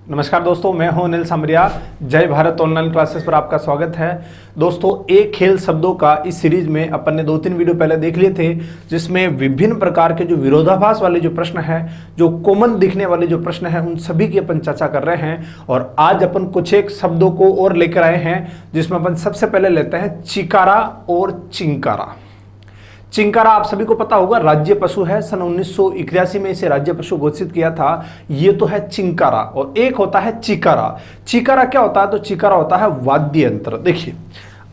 नमस्कार दोस्तों, मैं हूं अनिल समरिया। जय भारत ऑनलाइन क्लासेस पर आपका स्वागत है। दोस्तों, एक खेल शब्दों का इस सीरीज में अपन ने 2-3 वीडियो पहले देख लिए थे, जिसमें विभिन्न प्रकार के जो विरोधाभास वाले जो प्रश्न हैं, जो कॉमन दिखने वाले जो प्रश्न हैं, उन सभी की अपन चर्चा कर रहे हैं। और आज अपन कुछ एक शब्दों को और लेकर आए हैं, जिसमें अपन सबसे पहले लेते हैं चिकारा और चिंकारा। चिंकारा आप सभी को पता होगा, राज्य पशु है। सन 1981 में इसे राज्य पशु घोषित किया था। ये तो है चिंकारा। और एक होता है चिकारा। चिकारा क्या होता है? तो चिकारा होता है वाद्य यंत्र। देखिए,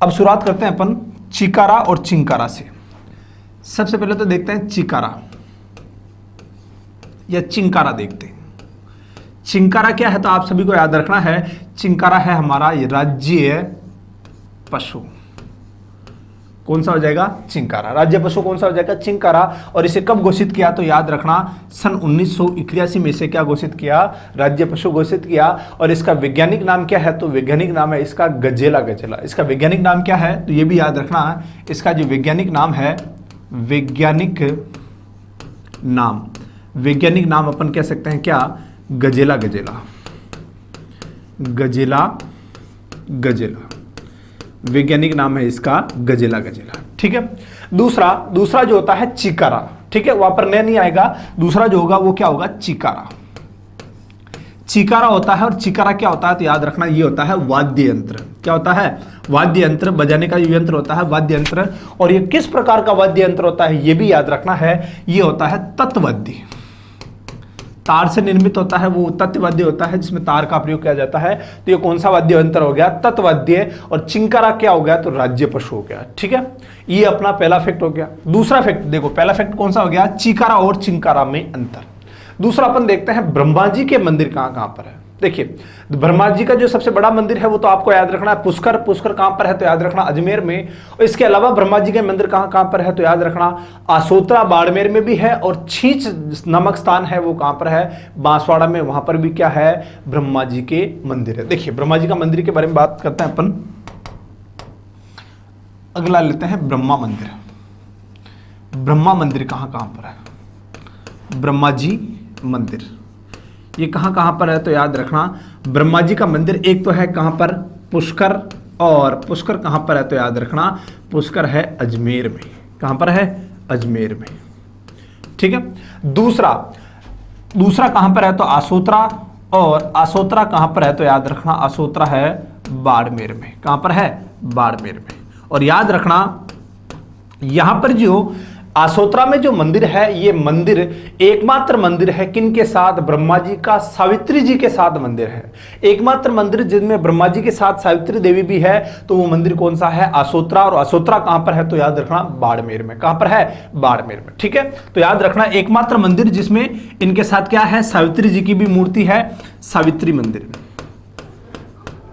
अब शुरुआत करते हैं अपन चिकारा और चिंकारा से। सबसे पहले तो देखते हैं चिकारा या चिंकारा देखते हैं। चिंकारा क्या है? तो आप सभी को याद रखना है, चिंकारा है हमारा राज्य पशु। कौन सा हो जाएगा? चिंकारा। राज्य पशु कौन सा हो जाएगा? चिंकारा। और इसे कब घोषित किया? तो याद रखना, सन 1981 में इसे क्या घोषित किया? राज्य पशु घोषित किया। और इसका वैज्ञानिक नाम क्या है? तो वैज्ञानिक नाम है इसका गजेला गजेला। इसका वैज्ञानिक नाम क्या है? तो ये भी याद रखना, इसका जो वैज्ञानिक नाम है, वैज्ञानिक नाम अपन कह सकते हैं क्या? गजेला गजेला। गजेला गजेला वैज्ञानिक नाम है इसका गजेला गजेला। ठीक है। दूसरा जो होता है चिकारा। ठीक है, वहां पर नहीं आएगा। दूसरा जो होगा वो क्या होगा? चिकारा। चिकारा होता है। और चिकारा क्या होता है? तो याद रखना, ये होता है वाद्य यंत्र। क्या होता है? वाद्य यंत्र। बजाने का जो यंत्र होता है वाद्य यंत्र। और ये किस प्रकार का वाद्य यंत्र होता है, ये भी याद रखना है। ये होता है तत्वाद्य। तार से निर्मित होता है, वो तत्वाद्य होता है जिसमें तार का प्रयोग किया जाता है। तो ये कौन सा वाद्य यंत्र हो गया? तत्वाद्य। और चिंकारा क्या हो गया? तो राज्य पशु हो गया। ठीक है, ये अपना पहला फैक्ट हो गया। दूसरा फैक्ट देखो, पहला फैक्ट कौन सा हो गया? चिकारा और चिंकारा में अंतर। दूसरा अपन देखते हैं ब्रह्मा जी के मंदिर कहां कहां पर है। देखिए, ब्रह्मा जी का जो सबसे बड़ा मंदिर है वो तो आपको याद रखना है पुष्कर। पुष्कर कहां पर है? तो याद रखना अजमेर में। और इसके अलावा ब्रह्मा जी के मंदिर कहां कहां पर है? तो याद रखना आसोतरा बाड़मेर में भी है। और छींच नामक स्थान है, वो कहां पर है? बांसवाड़ा में। वहां पर भी क्या है? ब्रह्मा जी के मंदिर है। देखिए, ब्रह्मा जी का मंदिर के बारे में बात करते हैं अपन। अगला लेते हैं ब्रह्मा मंदिर। ब्रह्मा मंदिर कहां कहां पर है? ब्रह्मा जी मंदिर ये कहां कहां पर है? तो याद रखना, ब्रह्मा जी का मंदिर एक तो है कहां पर? पुष्कर। और पुष्कर कहां पर है? तो याद रखना, पुष्कर है अजमेर में। कहां पर है? अजमेर में। ठीक है। दूसरा कहां पर है? तो आसोतरा। और आसोतरा कहां पर है? तो याद रखना, आसोतरा है बाड़मेर में। कहां पर है? बाड़मेर में। और याद रखना, यहां पर जो आसोतरा में जो मंदिर है, ये मंदिर एकमात्र मंदिर है किनके साथ? ब्रह्मा जी का सावित्री जी के साथ मंदिर है। एकमात्र मंदिर जिनमें ब्रह्मा जी के साथ सावित्री देवी भी है, तो वो मंदिर कौन सा है? आसोतरा। और आसोतरा कहां पर है? तो याद रखना, बाड़मेर में। कहां पर है? बाड़मेर में। ठीक है, तो याद रखना, एकमात्र मंदिर जिसमें इनके साथ क्या है? सावित्री जी की भी मूर्ति है। सावित्री मंदिर,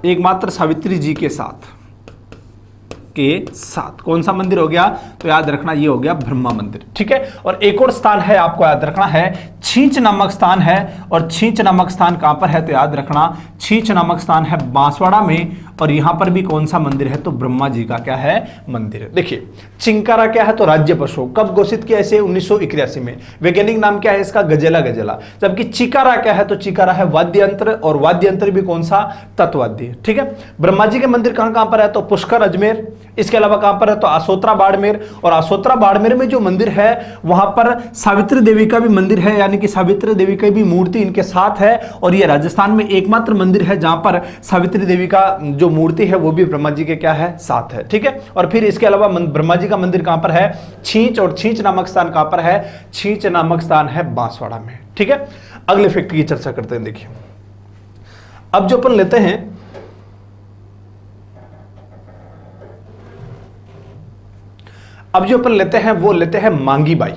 एकमात्र सावित्री जी के साथ कौन सा मंदिर हो गया? तो याद रखना, ये हो गया ब्रह्मा मंदिर। ठीक है। और एक और स्थान है, आपको याद रखना है, छींच नामक स्थान है। और छींच नामक स्थान कहां पर है? तो याद रखना, छींच नामक स्थान है बांसवाड़ा में। और यहां पर भी कौन सा मंदिर है? तो ब्रह्मा जी का क्या है? मंदिर है। देखिए, चिंकारा क्या है? तो राज्य पशु। कब घोषित किया इसे? 1981 में। वैज्ञानिक नाम क्या है इसका? गजेला गजेला। जबकि चिकारा क्या है? तो चिकारा है वाद्य यंत्र। और वाद्य यंत्र भी कौन सा? तत्वाद्य। ठीक है। ब्रह्मा जी के मंदिर कहां कहां पर है? तो पुष्कर अजमेर। इसके अलावा कहां पर है? तो आसोतरा बाड़मेर। और आसोतरा बाड़मेर में जो मंदिर है, वहां पर सावित्री देवी का भी मंदिर है, यानी कि सावित्री देवी की भी मूर्ति इनके साथ है। और ये राजस्थान में एकमात्र मंदिर है जहां पर सावित्री देवी का जो मूर्ति है वो भी ब्रह्मा जी के क्या है? साथ है। ठीक है। और फिर इसके अलावा ब्रह्मा जी का मंदिर कहां पर है? छींच। और छींच नामक स्थान कहां पर है? छींच नामक स्थान है बांसवाड़ा में। ठीक है। अगले फैक्ट की चर्चा करते हैं। देखिए, अब जो अपन लेते हैं, वो लेते हैं मांगी बाई।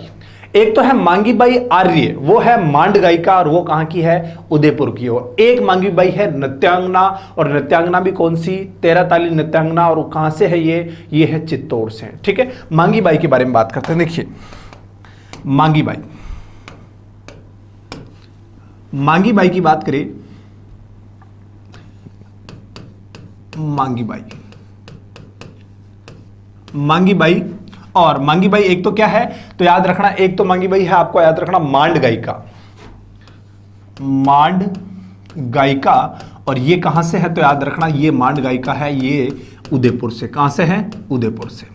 एक तो है मांगी बाई आर्य, वो है मांड गायिका। और वो कहां की है? उदयपुर की। और एक मांगी बाई है नृत्यांगना। और नृत्यांगना भी कौन सी? 13 ताली नृत्यांगना। और वो कहां से है? ये है चित्तौड़ से। ठीक है। मांगी बाई के बारे में बात करते हैं। देखिए, मांगी बाई की बात करें, मांगी बाई और मांगी बाई एक तो क्या है? तो याद रखना, एक तो मांगी बाई है, आपको याद रखना मांड गायिका। मांड गायिका, और ये कहां से है तो याद रखना ये मांड गायिका है, ये उदयपुर से। कहां से है? उदयपुर से।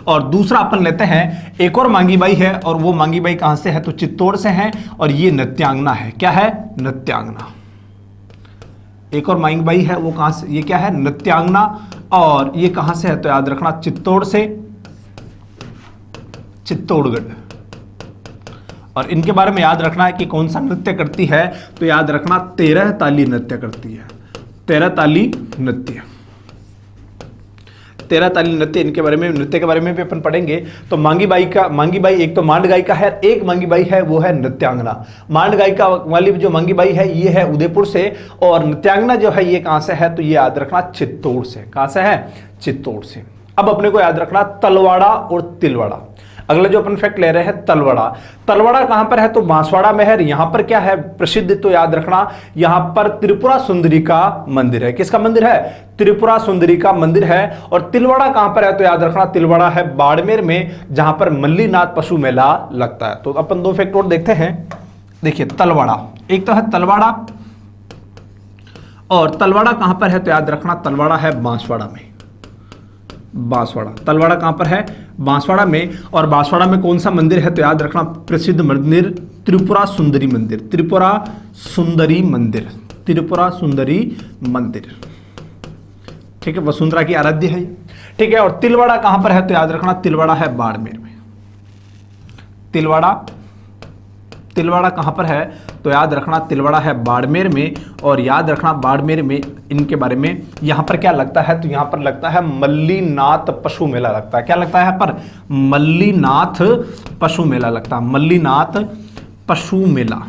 और दूसरा अपन लेते हैं, एक और मांगी बाई है, और वो मांगी बाई कहां से है तो चित्तौड़ से है, और ये नृत्यांगना है। क्या है? नृत्यांगना। एक और मांगी बाई है, वो कहां से? ये क्या है? नृत्यांगना। और ये कहां से है तो याद रखना चित्तौड़ से, चित्तौड़गढ़। और इनके बारे में याद रखना है कि कौन सा नृत्य करती है तो याद रखना 13 ताली नृत्य करती है। 13 ताली नृत्य, 13 ताली नृत्य, इनके बारे में, नृत्य के बारे में भी अपन पढ़ेंगे। तो मांगी बाई एक तो मांड गायिका है, एक मांगी बाई है वो है नृत्यांगना। मांड गायिका वाली जो मांगी बाई है ये है उदयपुर से, और नृत्यांगना जो है ये कहां से है तो ये याद रखना चित्तौड़ से। कहां से है? चित्तौड़ से। अब अपने को याद रखना तलवाड़ा और तिलवाड़ा। अगला जो अपन फैक्ट ले रहे हैं तलवाड़ा। तलवाड़ा कहां पर है तो बांसवाड़ा में है। यहां पर क्या है प्रसिद्ध तो याद रखना, यहां पर त्रिपुरा सुंदरी का मंदिर है। किसका मंदिर है? त्रिपुरा सुंदरी का मंदिर है। और तिलवाड़ा कहां पर है तो याद रखना तिलवाड़ा है बाड़मेर में, जहां पर मल्लीनाथ पशु मेला लगता है। तो अपन दो फैक्ट और देखते हैं। देखिए तलवाड़ा, एक तो है तलवाड़ा, और तलवाड़ा कहां पर है तो याद रखना तलवाड़ा है बांसवाड़ा में। बांसवाड़ा, तलवाड़ा कहां पर है? बांसवाड़ा में। और बांसवाड़ा में कौन सा मंदिर है तो याद रखना प्रसिद्ध मंदिर त्रिपुरा सुंदरी मंदिर। त्रिपुरा सुंदरी मंदिर, त्रिपुरा सुंदरी मंदिर। ठीक है, वसुंधरा की आराध्य है। ठीक है, और तिलवाड़ा कहां पर है तो याद रखना तिलवाड़ा है बाड़मेर में। तिलवाड़ा, तिलवाड़ा कहां पर है तो याद रखना तिलवाड़ा है बाड़मेर में। और याद रखना बाड़मेर में इनके बारे में, यहां पर क्या लगता है तो यहां पर लगता है मल्लीनाथ पशु मेला लगता है। क्या लगता है यहां पर? मल्लीनाथ पशु मेला लगता है। मल्लीनाथ पशु मेला,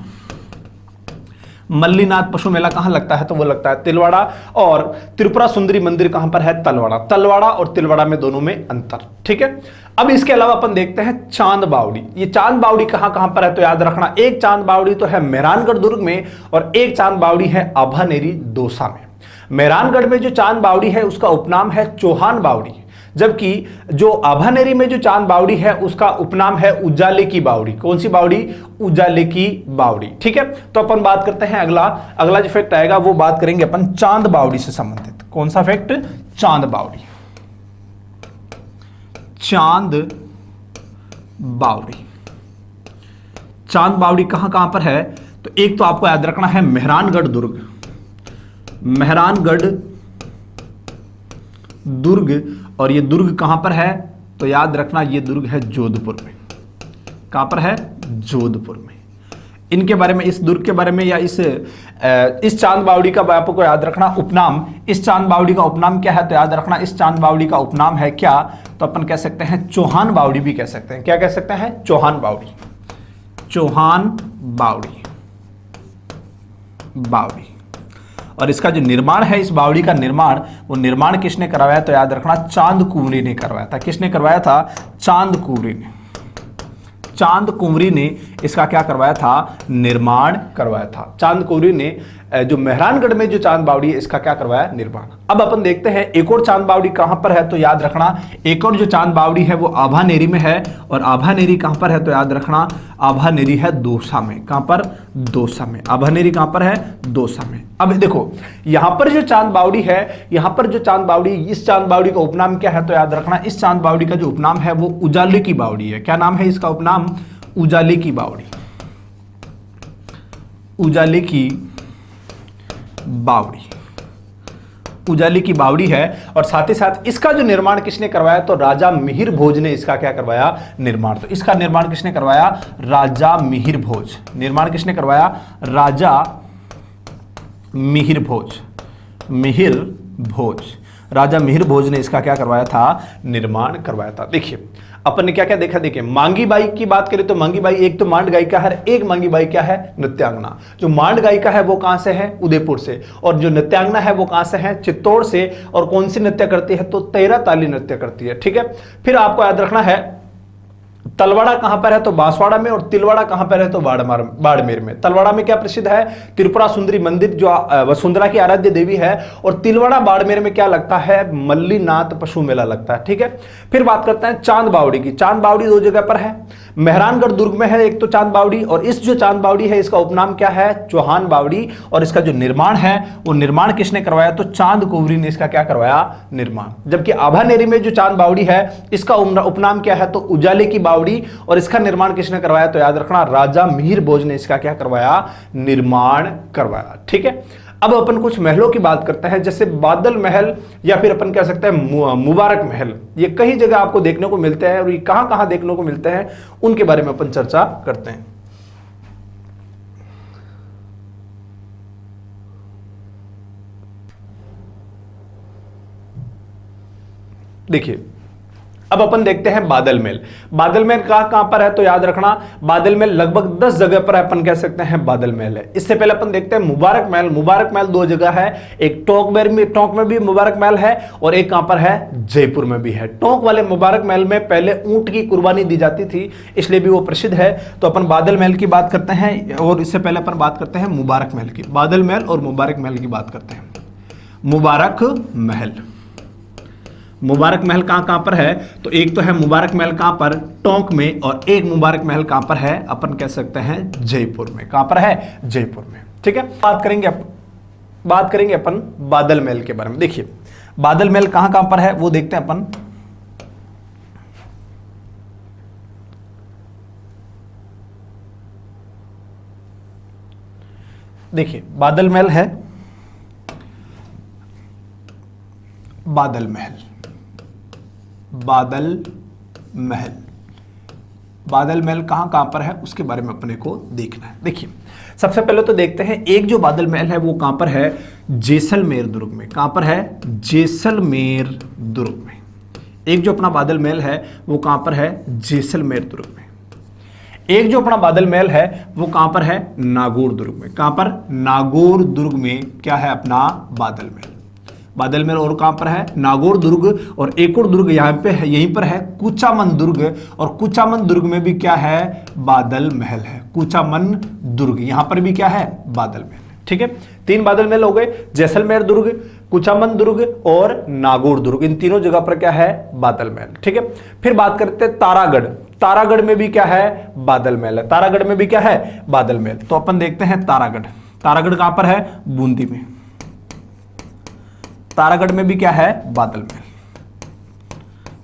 मल्लीनाथ पशु मेला कहां लगता है तो वो लगता है तिलवाड़ा। और त्रिपुरा सुंदरी मंदिर कहां पर है? तलवाड़ा। तलवाड़ा और तिलवाड़ा में दोनों में अंतर। ठीक है, अब इसके अलावा अपन देखते हैं चांद बावड़ी। ये चांद बावड़ी कहां कहां पर है तो याद रखना एक चांद बावड़ी तो है मेहरानगढ़ दुर्ग में, और एक चांद बावड़ी है आभानेरी दौसा में। मेहरानगढ़ में जो चांद बावड़ी है उसका उपनाम है चौहान बावड़ी, जबकि जो आभानेरी में जो चांद बावड़ी है उसका उपनाम है उजाले की बावड़ी। कौन सी बावड़ी? उजाले की बावड़ी। ठीक है, तो अपन बात करते हैं अगला जो फैक्ट आएगा वो बात करेंगे अपन चांद बावड़ी से संबंधित। कौन सा फैक्ट? चांद बावड़ी। चांद बावड़ी, चांद बावड़ी कहां कहां पर है तो एक तो आपको याद रखना है मेहरानगढ़ दुर्ग, मेहरानगढ़ दुर्ग। और ये दुर्ग कहां पर है तो याद रखना ये दुर्ग है जोधपुर में। कहां पर है? जोधपुर में। इनके बारे में, इस दुर्ग के बारे में या इस चांद बावड़ी का आपको याद रखना उपनाम, इस चांद बावड़ी का उपनाम क्या है तो याद रखना इस चांद बावड़ी का उपनाम है क्या तो अपन कह सकते हैं चौहान बावड़ी भी कह सकते हैं। क्या कह सकते हैं? चौहान बावड़ी। चौहान बावड़ी, बावड़ी। और इसका जो निर्माण है, इस बावड़ी का निर्माण, वो निर्माण किसने करवाया तो याद रखना चांद कुंवरी ने करवाया था। किसने करवाया था? चांद कुंवरी ने। चांद कुंवरी ने इसका क्या करवाया था? निर्माण करवाया था। चांद कुंवरी ने जो मेहरानगढ़ में जो चांद बावड़ी है इसका क्या करवाया? निर्माण। अब अपन देखते हैं एक और चांद बावड़ी कहां पर है तो याद रखना एक और जो चांद बावड़ी है वो आभानेरी में है। और आभानेरी कहां पर है तो याद रखना आभानेरी है दौसा में। कहां पर? दौसा में। आभानेरी कहां पर है? दौसा में। अब देखो यहां पर जो चांद बावड़ी है, यहां पर जो चांद बावड़ी, इस चांद बावड़ी का उपनाम क्या है तो याद रखना इस चांद बावड़ी का जो उपनाम है वो उजाले की बावड़ी है। क्या नाम है इसका उपनाम? उजाले की बावड़ी। उजाले की बावड़ी, उजाले की बावड़ी है। और साथ ही साथ इसका जो निर्माण किसने करवाया तो राजा मिहिर भोज ने इसका क्या करवाया? निर्माण। तो इसका निर्माण किसने करवाया? राजा मिहिर भोज। निर्माण किसने करवाया? राजा मिहिर भोज। मिहिर भोज, राजा मिहिर भोज ने इसका क्या करवाया था? निर्माण करवाया था। देखिए अपन ने क्या क्या देखा। देखिए मांगी बाई की बात करें तो मांगी बाई एक तो मांड गायिका है, एक मांगी बाई क्या है? नृत्यांगना। जो मांड गायिका है वो कहां से है? उदयपुर से। और जो नृत्यांगना है वो कहां से है? चित्तौड़ से। और कौन सी नृत्य करती है तो 13 ताली नृत्य करती है। ठीक है, फिर आपको याद रखना है तलवाड़ा कहां पर है तो बांसवाड़ा में, और तिलवाड़ा कहां पर है तो बाड़मेर में। तलवाड़ा में क्या प्रसिद्ध है, त्रिपुरा सुंदरी मंदिर जो वसुंधरा की आराध्य देवी है, और तिलवाड़ा बाड़मेर में क्या लगता है, मल्लीनाथ पशु मेला लगता है। ठीक है, फिर बात करते हैं चांद बावड़ी की। चांद बावड़ी दो जगह पर है, मेहरानगढ़ दुर्ग में है एक तो चांद बावड़ी, और इस जो चांद बावड़ी है इसका उपनाम क्या है, चौहान बावड़ी, और इसका जो निर्माण है वो निर्माण किसने करवाया, तो चांद कोवरी ने इसका क्या करवाया, निर्माण। जबकि आभानेरी में जो चांद बावड़ी है इसका उपनाम क्या है, तो उजाले की बावड़ी, और इसका निर्माण किसने करवाया, तो याद रखना राजा मिहिर भोज ने इसका क्या करवाया, निर्माण करवाया। ठीक है, अब अपन कुछ महलों की बात करते हैं, जैसे बादल महल या फिर अपन कह सकते हैं मुबारक महल। ये कई जगह आपको देखने को मिलते हैं, और ये कहां कहां देखने को मिलते हैं उनके बारे में अपन चर्चा करते हैं। देखिए, अब अपन देखते हैं बादल महल। बादल महल कहां पर है, तो याद रखना बादल महल लगभग 10 जगह पर अपन कह सकते हैं बादल महल है। इससे पहले अपन देखते हैं मुबारक महल। मुबारक महल दो जगह है, एक टोंक में भी मुबारक महल है, और एक कहां पर है, जयपुर में भी है। टोंक वाले मुबारक महल में पहले ऊंट की कुर्बानी दी जाती थी, इसलिए भी वो प्रसिद्ध है। तो अपन बादल महल की बात करते हैं, और इससे पहले अपन बात करते हैं मुबारक महल की। बादल महल और मुबारक महल की बात करते हैं। मुबारक महल, मुबारक महल कहां पर है, तो एक तो है मुबारक महल कहां पर, टोंक में, और एक मुबारक महल कहां पर है, अपन कह सकते हैं जयपुर में। कहां पर है, जयपुर में। ठीक है, बात करेंगे अपन बादल महल के बारे में। देखिए बादल महल कहां पर है वो देखते हैं अपन। देखिए बादल महल है, बादल महल, बादल महल, बादल महल कहां पर है उसके बारे में अपने को देखना है। देखिए सबसे पहले तो देखते हैं, एक जो बादल महल है वो कहां पर है, जैसलमेर दुर्ग में। कहां पर है, जैसलमेर दुर्ग में। एक जो अपना बादल महल है वो कहां पर है, जैसलमेर दुर्ग में। एक जो अपना बादल महल है वो कहां पर है, नागौर दुर्ग में। कहां पर, नागौर दुर्ग में क्या है अपना बादल महल। बादल महल और कहां पर है, नागौर दुर्ग, और एक और दुर्ग यहां पे है, यहीं पर है कुचामन दुर्ग, और कुचामन दुर्ग में भी क्या है, बादल महल है। कुचामन दुर्ग यहां पर भी क्या है, बादल महल। ठीक है, 3 बादल महल हो गए, जैसलमेर दुर्ग, कुचामन दुर्ग और नागौर दुर्ग। इन तीनों जगह पर क्या है, बादल महल। ठीक है, फिर बात करते हैं तारागढ़। तारागढ़ में भी क्या है, बादल महल है। तारागढ़ में भी क्या है, बादल महल। तो अपन देखते हैं तारागढ़। तारागढ़ कहां पर है, बूंदी में। तारागढ़ में भी क्या है, बादल महल,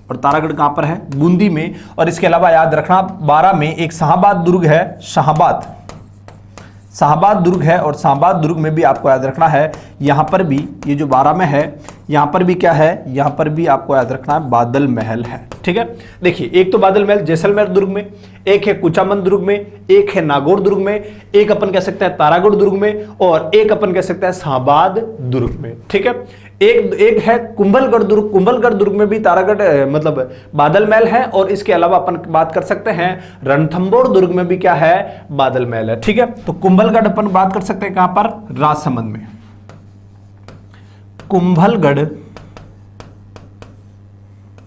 और तारागढ़ कहां पर है, बूंदी में। और इसके अलावा याद रखना 12 में एक शाहबाद दुर्ग है, शाहबाद दुर्ग है, और शाहबाद दुर्ग में भी आपको याद रखना है, यहां पर भी ये जो 12 में है यहां पर भी क्या है, यहां पर भी आपको याद रखना है बादल महल है। ठीक है, देखिए एक तो बादल महल जैसलमेर दुर्ग में, एक है कुचामन दुर्ग में, एक है नागौर दुर्ग में, एक अपन कह सकते हैं तारागढ़ दुर्ग में, और एक अपन कह सकते हैं शाहबाद दुर्ग में। ठीक है, एक है कुंभलगढ़ दुर्ग। कुंभलगढ़ दुर्ग में भी तारागढ़ मतलब बादल महल है, और इसके अलावा अपन बात कर सकते हैं रणथंभौर दुर्ग में भी क्या है, बादल महल है। ठीक है, तो कुंभलगढ़ अपन बात कर सकते हैं कहां पर, राजसमंद में। कुंभलगढ़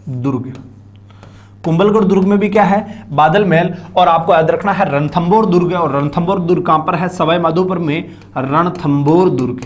दुर्ग, कुंभलगढ़ दुर्ग में भी क्या है, बादल महल। और आपको याद रखना है रणथंभौर दुर्ग, और रणथंभौर दुर्ग कहां पर है, सवाई माधोपुर में रणथंभौर दुर्ग।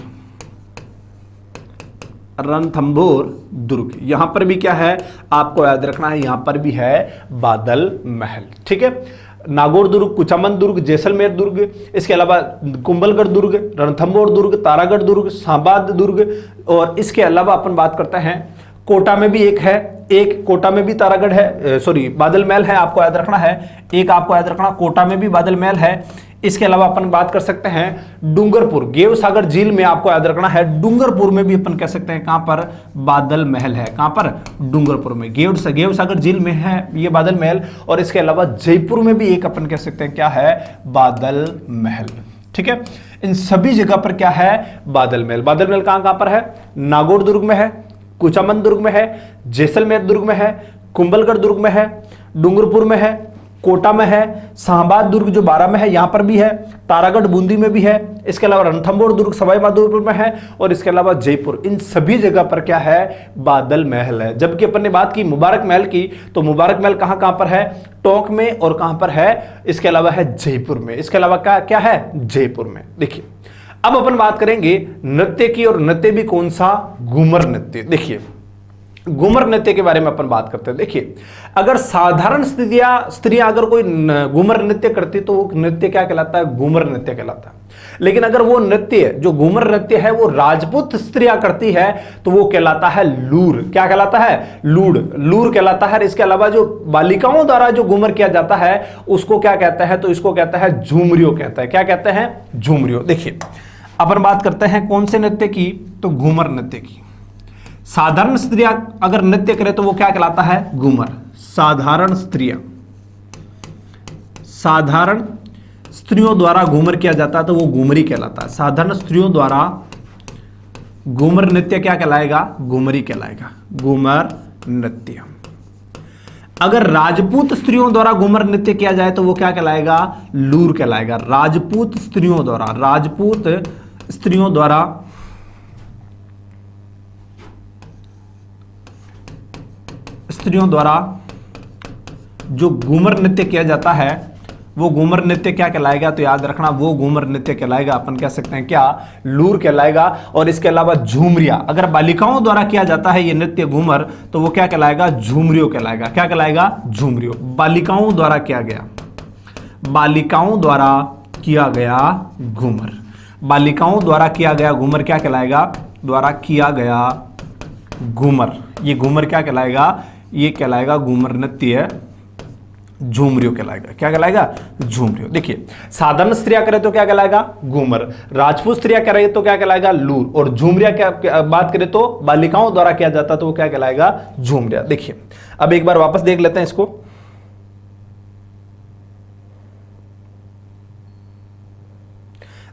रणथंभौर दुर्ग यहां पर भी क्या है, आपको याद रखना है, यहां पर भी है बादल महल। ठीक है, नागौर दुर्ग, कुचामन दुर्ग, जैसलमेर दुर्ग, इसके अलावा कुंभलगढ़ दुर्ग, रणथंभौर दुर्ग, तारागढ़ दुर्ग, शाहबाद दुर्ग, और इसके अलावा अपन बात करते हैं कोटा में भी एक है, एक कोटा में भी तारागढ़ है, सॉरी बादल महल है, आपको याद रखना है। एक आपको याद रखना कोटा में भी बादल महल है। इसके अलावा अपन बात कर सकते हैं डूंगरपुर, गेव सागर झील में आपको याद रखना है, डूंगरपुर में भी अपन कह सकते हैं कहां पर, बादल महल है। कहां पर, डूंगरपुर में, गेव सागर झील में है ये बादल महल। और इसके अलावा जयपुर में भी एक अपन कह सकते हैं क्या है, बादल महल। ठीक है, इन सभी जगह पर क्या है, बादल महल। बादल महल कहां पर है, नागौर दुर्ग में है, कुचामन दुर्ग में है, जैसलमेर दुर्ग में है, कुंभलगढ़ दुर्ग में है, डूंगरपुर में है, कोटा में है, शाहबाद दुर्ग जो बारा में है यहां पर भी है, तारागढ़ बूंदी में भी है, इसके अलावा रणथंभौर दुर्ग सवाई माधोपुर में है, और इसके अलावा जयपुर, इन सभी जगह पर क्या है, बादल महल है। जबकि अपन ने बात की मुबारक महल की, तो मुबारक महल कहां कहां पर है, टोंक में, और कहां पर है, इसके अलावा है जयपुर में, इसके अलावा क्या क्या है, जयपुर में। देखिए अब अपन बात करेंगे नृत्य की, और नृत्य भी कौन सा, घूमर नृत्य। देखिए घूमर नृत्य के बारे में अपन बात करते हैं। देखिए अगर साधारण स्त्रियां अगर कोई घूमर नृत्य करती तो वो नृत्य क्या कहलाता है, घूमर नृत्य कहलाता है। लेकिन अगर वो नृत्य जो घूमर नृत्य है वो राजपूत स्त्रियां करती है तो वो कहलाता है लूर। क्या कहलाता है, लूर कहलाता है। इसके अलावा जो बालिकाओं द्वारा जो घूमर किया जाता है उसको क्या कहता है, तो इसको कहता है झूमरियो कहता है। क्या कहते हैं, झूमरियो। देखिए अपन बात करते हैं कौन से नृत्य की, तो घूमर नृत्य की। साधारण स्त्रियां अगर नृत्य करे तो वो क्या कहलाता है, घूमर। साधारण स्त्रियों द्वारा घूमर किया जाता है तो वो घूमरी कहलाता है। साधारण स्त्रियों द्वारा घूमर नृत्य क्या कहलाएगा, घूमरी कहलाएगा, घूमर नृत्य। अगर राजपूत स्त्रियों द्वारा घूमर नृत्य किया जाए तो वो क्या कहलाएगा, लूर कहलाएगा। राजपूत स्त्रियों द्वारा जो घूमर नृत्य किया जाता है वो घूमर नृत्य क्या कहलाएगा, तो याद रखना वो घूमर नृत्य कहलाएगा, अपन कह सकते हैं क्या, लूर कहलाएगा। और इसके अलावा झूमरिया अगर बालिकाओं द्वारा किया जाता है ये नृत्य घूमर तो वो क्या कहलाएगा, झूमरियो कहलाएगा। क्या कहलाएगा, झूमरियो। बालिकाओं द्वारा किया गया घूमर, बालिकाओं द्वारा किया गया घूमर क्या कहलाएगा, द्वारा किया गया घूमर, ये घूमर क्या कहलाएगा, ये कहलाएगा घूमर नृत्य, झूमरियो कहलाएगा। क्या कहलाएगा, झूमरियो। देखिए साधारण स्त्रियां करे तो क्या कहलाएगा, घूमर। राजपूत स्त्रियां करे तो क्या कहलाएगा, लूर। और झूमरिया क्या बात करें तो बालिकाओं द्वारा किया जाता तो वो क्या कहलाएगा, झूमरिया। देखिए अब एक बार वापस देख लेते हैं इसको।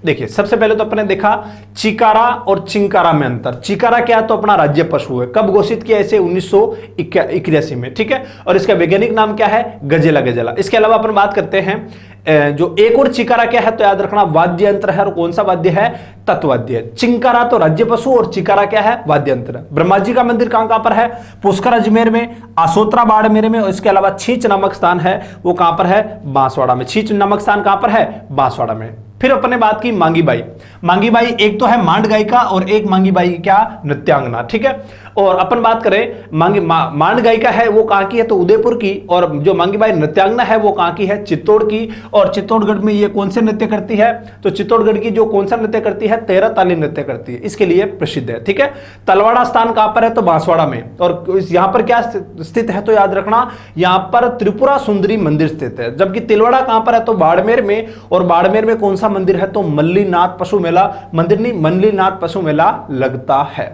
देखिए सबसे पहले तो अपने देखा चिकारा और चिंकारा में अंतर। चिकारा क्या है, तो अपना राज्य पशु है। कब घोषित किया इसे, 1981 में, ठीक है। और इसका वैज्ञानिक नाम क्या है, गजेला गजेला। इसके अलावा अपन बात करते हैं जो एक और चिकारा क्या है, तो याद रखना वाद्य यंत्र है। और कौन सा वाद्य है, तत्वाद्य। चिंकारा तो राज्य पशु और चिकारा क्या है, वाद्य यंत्र। ब्रह्मा जी का मंदिर कहां पर है, पुष्कर अजमेर में, आसोत्रा बाड़मेर में। और इसके अलावा छींच नामक स्थान है वो कहां पर है, बांसवाड़ा में। छींच नामक स्थान कहां पर है, बांसवाड़ा में। फिर अपन ने बात की मांगी बाई। मांगी बाई एक तो है मांड गायिका और एक मांगी बाई क्या, नृत्यांगना, ठीक है। और अपन बात करें मांड गायिका है वो कहां की है, तो उदयपुर की। और जो मांगी बाई नृत्यांगना है वो कहां की है, चित्तौड़ की। और चित्तौड़गढ़ में ये कौन से नृत्य करती है, तो चित्तौड़गढ़ की जो कौन सा नृत्य करती है, 13 ताली नृत्य करती है, इसके लिए प्रसिद्ध है, ठीक है। तलवाड़ा स्थान कहां पर है, तो बांसवाड़ा में। और यहां पर क्या स्थित है, तो याद रखना यहां पर त्रिपुरा सुंदरी मंदिर स्थित है। जबकि तिलवाड़ा कहां पर है, तो बाड़मेर में। और बाड़मेर में कौन सा मंदिर है, तो मल्लीनाथ पशु मेला, मंदिर नहीं मल्लीनाथ पशु मेला लगता है।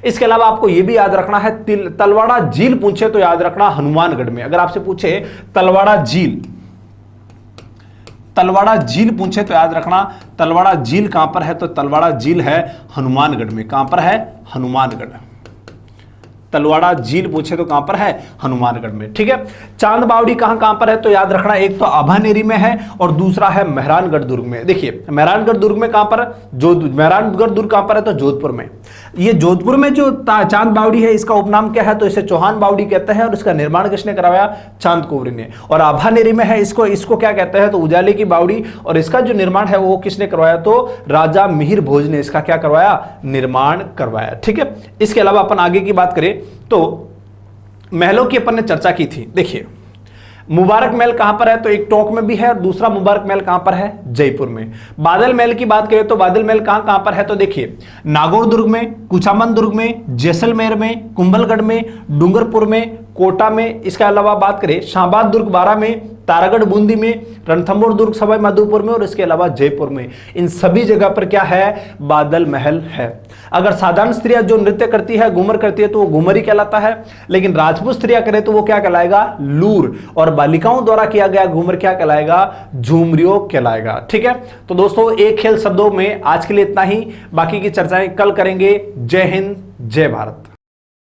इसके अलावा आपको यह भी याद रखना है तलवाड़ा झील पूछे तो याद रखना हनुमानगढ़ में। अगर आपसे पूछे तलवाड़ा झील पूछे तो याद रखना तलवाड़ा झील कहां पर है, तो तलवाड़ा झील है हनुमानगढ़ में। कहां पर है, हनुमानगढ़। तलवाड़ा झील पूछे तो कहां पर है, हनुमानगढ़ में, ठीक है। चांद बावड़ी कहां पर है, तो याद रखना एक तो आभानेरी में है और दूसरा है मेहरानगढ़ दुर्ग में। देखिए मेहरानगढ़ दुर्ग में कहां पर, मेहरानगढ़ दुर्ग कहां पर है, तो जोधपुर में। ये जोधपुर में जो चांद बावड़ी है इसका उपनाम क्या है, तो इसे चौहान बावड़ी कहते हैं। और इसका निर्माण किसने करवाया, चांद कुंवरी ने। और आभानेरी में है इसको क्या कहते हैं, तो उजाले की बावड़ी। और इसका जो निर्माण है वो किसने करवाया, तो राजा मिहिर भोज ने इसका क्या करवाया, निर्माण करवाया, ठीक है। इसके अलावा अपन आगे की बात करें तो महलों की अपन ने चर्चा की थी। देखिए मुबारक महल कहां पर है, तो एक टोंक में भी है और दूसरा मुबारक महल कहां पर है, जयपुर में। बादल महल की बात करें तो बादल महल कहां पर है, तो देखिए नागौर दुर्ग में, कुचामन दुर्ग में, जैसलमेर में, कुंभलगढ़ में, डूंगरपुर में, कोटा में। इसके अलावा बात करें शाहबाद दुर्ग बारा में, तारागढ़ बूंदी में, रणथंभौर दुर्ग सवाई माधोपुर में और इसके अलावा जयपुर में। इन सभी जगह पर क्या है, बादल महल है। अगर साधारण स्त्रियां जो नृत्य करती है, घूमर करती है, तो वो घूमरी कहलाता है। लेकिन राजपूत स्त्रियां करें तो वो क्या कहलाएगा, लूर। और बालिकाओं द्वारा किया गया घूमर क्या कहलाएगा, झूमरियो कहलाएगा, ठीक है। तो दोस्तों एक खेल शब्दों में आज के लिए इतना ही, बाकी की चर्चाएं कल करेंगे। जय हिंद, जय भारत।